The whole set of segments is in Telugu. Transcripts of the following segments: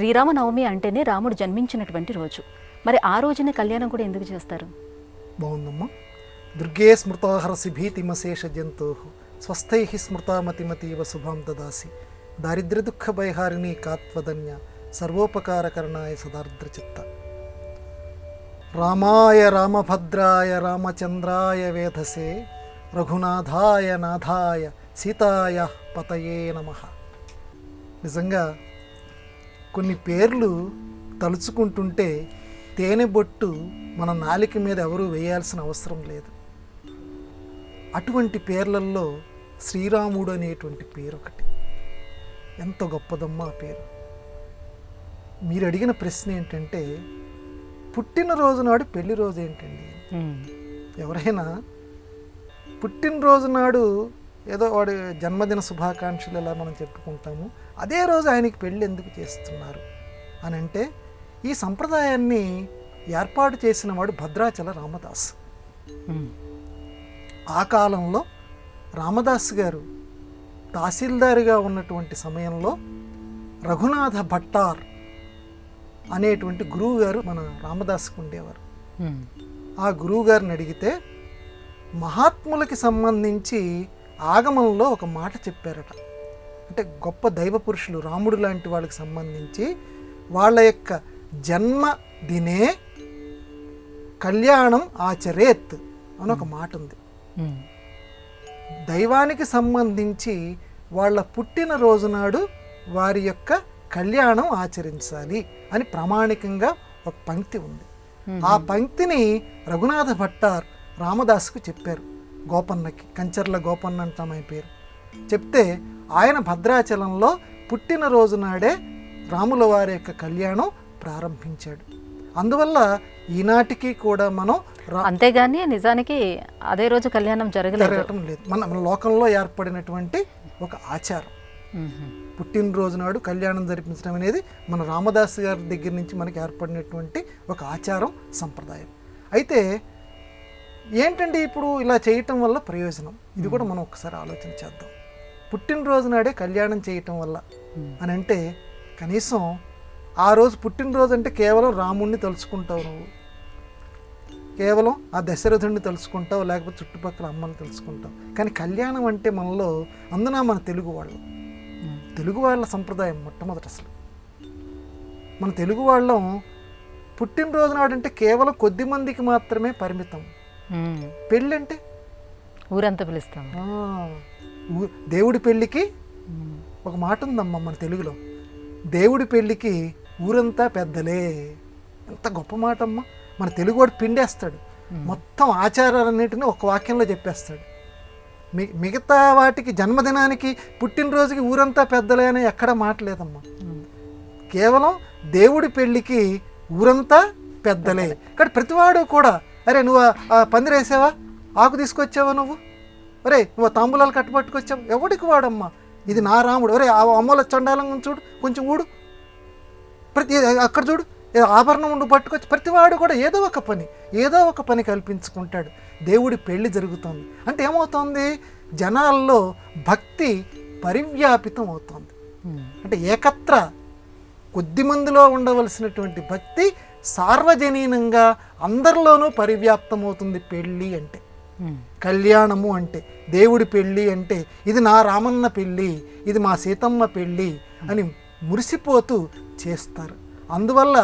శ్రీరామనవమి అంటేనే రాముడు జన్మించినటువంటి రోజు. మరి ఆ రోజునే కళ్యాణం కూడా ఎందుకు చేస్తారు? బాగుందమ్మా. దుర్గే స్మృతాహరసి భీతిమశేష జంతో స్వస్థై స్మృతామతిమతీవ శుభాం దదాసి దారిద్ర్య దుఃఖ భయహారిణి కాత్వధన్య సర్వోపకారకరణాయ సదార్ద్రచిత్త. రామాయ రామభద్రాయ రామచంద్రాయ వేధసే రఘునాథాయ నాథాయ సీతాయ పతయే నమః. నిజంగా కొన్ని పేర్లు తలుచుకుంటుంటే తేనె బొట్టు మన నాలిక మీద ఎవరూ వేయాల్సిన అవసరం లేదు. అటువంటి పేర్లల్లో శ్రీరాముడు అనేటువంటి పేరు ఒకటి. ఎంత గొప్పదమ్మా ఆ పేరు. మీరు అడిగిన ప్రశ్న ఏంటంటే, పుట్టినరోజు నాడు పెళ్లి రోజు ఏంటండి? ఎవరైనా పుట్టినరోజు నాడు ఏదో వాడి జన్మదిన శుభాకాంక్షలు ఎలా మనం చెప్పుకుంటాము, అదే రోజు ఆయనకి పెళ్ళి ఎందుకు చేస్తున్నారు అని అంటే, ఈ సంప్రదాయాన్ని ఏర్పాటు చేసిన వాడు భద్రాచల రామదాస్. ఆ కాలంలో రామదాస్ గారు తహసీల్దారుగా ఉన్నటువంటి సమయంలో రఘునాథ భట్టార్ అనేటువంటి గురువు గారు మన రామదాస్కు ఉండేవారు. ఆ గురువు గారిని అడిగితే మహాత్ములకి సంబంధించి ఆగమంలో ఒక మాట చెప్పారట. అంటే గొప్ప దైవ పురుషులు రాముడు లాంటి వాళ్ళకి సంబంధించి వాళ్ళ యొక్క జన్మదినే కళ్యాణం ఆచరేత్ అని ఒక మాట ఉంది. దైవానికి సంబంధించి వాళ్ళ పుట్టినరోజు నాడు వారి యొక్క కళ్యాణం ఆచరించాలి అని ప్రామాణికంగా ఒక పంక్తి ఉంది. ఆ పంక్తిని రఘునాథ భట్టార్ రామదాస్కు చెప్పారు. గోపన్నకి, కంచర్ల గోపన్న అంటాం ఆయన పేరు. చెప్తే ఆయన భద్రాచలంలో పుట్టినరోజు నాడే రాముల వారి యొక్క కళ్యాణం ప్రారంభించాడు. అందువల్ల ఈనాటికి కూడా మనం అంతేగాని నిజానికి అదే రోజు కళ్యాణం జరగటం లేదు. మన లోకంలో ఏర్పడినటువంటి ఒక ఆచారం. పుట్టినరోజు నాడు కళ్యాణం జరిపించడం అనేది మన రామదాస్ గారి దగ్గర నుంచి మనకి ఏర్పడినటువంటి ఒక ఆచారం, సంప్రదాయం. అయితే ఏంటంటే ఇప్పుడు ఇలా చేయటం వల్ల ప్రయోజనం, ఇది కూడా మనం ఒకసారి ఆలోచన చేద్దాం. పుట్టినరోజు నాడే కళ్యాణం చేయటం వల్ల అని అంటే, కనీసం ఆ రోజు పుట్టినరోజు అంటే కేవలం రాముణ్ణి తలుచుకుంటావు, నువ్వు కేవలం ఆ దశరథుడిని తలుచుకుంటావు, లేకపోతే చుట్టుపక్కల అమ్మని తెలుసుకుంటావు. కానీ కళ్యాణం అంటే మనలో, అందున మన తెలుగు వాళ్ళ సంప్రదాయం మొట్టమొదటి. అసలు మన తెలుగు వాళ్ళం పుట్టినరోజు నాడంటే కేవలం కొద్ది మందికి మాత్రమే పరిమితం. పెళ్ళంటే ఊరంతా పిలుస్తాం. దేవుడి పెళ్ళికి ఒక మాట ఉందమ్మా మన తెలుగులో, దేవుడి పెళ్ళికి ఊరంతా పెద్దలే. ఎంత గొప్ప మాట అమ్మా. మన తెలుగువాడు పిండేస్తాడు, మొత్తం ఆచారాలన్నిటిని ఒక వాక్యంలో చెప్పేస్తాడు. మిగతా వాటికి, జన్మదినానికి, పుట్టినరోజుకి ఊరంతా పెద్దలే అని ఎక్కడ మాటలేదమ్మా. కేవలం దేవుడి పెళ్ళికి ఊరంతా పెద్దలే. కానీ ప్రతివాడు కూడా, అరే నువ్వు ఆ పందిరేసావా, ఆకు తీసుకొచ్చావా, నువ్వు అరే నువ్వు తాంబూలాలు కట్టుపట్టుకొచ్చావు, ఎవడికి వాడమ్మా, ఇది నా రాముడు, అరే ఆ అమ్మల చండాలంగా చూడు, కొంచెం ఊడు, అక్కడ చూడు ఆభరణం ఉండు పట్టుకొచ్చి, ప్రతివాడు కూడా ఏదో ఒక పని కల్పించుకుంటాడు. దేవుడి పెళ్లి జరుగుతుంది అంటే ఏమవుతుంది, జనాల్లో భక్తి పరివ్యాపితం అవుతుంది. అంటే ఏకత్ర కొద్ది మందిలో ఉండవలసినటువంటి భక్తి సార్వజనీనంగా అందరిలోనూ పరివ్యాప్తం అవుతుంది. పెళ్ళి అంటే, కళ్యాణము అంటే, దేవుడి పెళ్ళి అంటే, ఇది నా రామన్న పెళ్ళి, ఇది మా సీతమ్మ పెళ్ళి అని మురిసిపోతూ చేస్తారు. అందువల్ల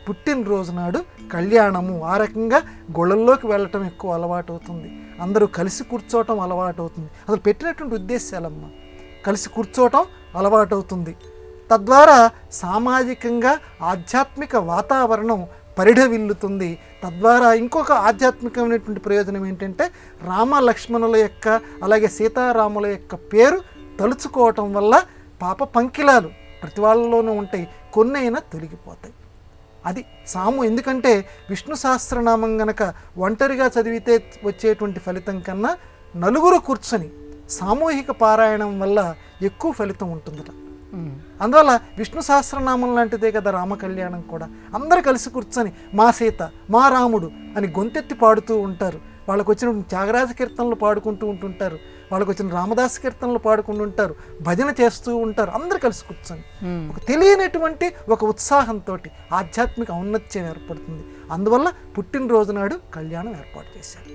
పుట్టినరోజు నాడు కళ్యాణము, ఆ రకంగా గొళ్ళల్లోకి వెళ్ళటం ఎక్కువ అలవాటు అవుతుంది. అందరూ కలిసి కూర్చోవటం అలవాటు అవుతుంది. అసలు పెట్టినటువంటి ఉద్దేశాలమ్మ, కలిసి కూర్చోవటం అలవాటు అవుతుంది. తద్వారా సామాజికంగా ఆధ్యాత్మిక వాతావరణం పరిఢవిల్లుతుంది. తద్వారా ఇంకొక ఆధ్యాత్మికమైనటువంటి ప్రయోజనం ఏంటంటే, రామ లక్ష్మణుల యొక్క, అలాగే సీతారాముల యొక్క పేరు తలుచుకోవటం వల్ల పాప పంకిలాలు ప్రతి వాళ్ళలోనూ ఉంటాయి, కొన్నైనా తొలగిపోతాయి. అది సాము. ఎందుకంటే విష్ణు సహస్రనామం గనక ఒంటరిగా చదివితే వచ్చేటువంటి ఫలితం కన్నా నలుగురు కూర్చొని సామూహిక పారాయణం వల్ల ఎక్కువ ఫలితం ఉంటుందట. అందువల్ల విష్ణు సహస్రనామం లాంటిదే కదా రామ కళ్యాణం కూడా. అందరు కలిసి కూర్చొని మా సీత, మా రాముడు అని గొంతెత్తి పాడుతూ ఉంటారు. వాళ్ళకు వచ్చిన త్యాగరాజ కీర్తనలు పాడుకుంటూ ఉంటుంటారు. వాళ్ళకి వచ్చిన రామదాస్ కీర్తనలు పాడుకుంటూ ఉంటారు, భజన చేస్తూ ఉంటారు, అందరు కలిసి కూర్చొని ఒక తెలియనటువంటి ఒక ఉత్సాహంతో ఆధ్యాత్మిక ఔన్నత్యం ఏర్పడుతుంది. అందువల్ల పుట్టినరోజు నాడు కళ్యాణం ఏర్పాటు చేశారు.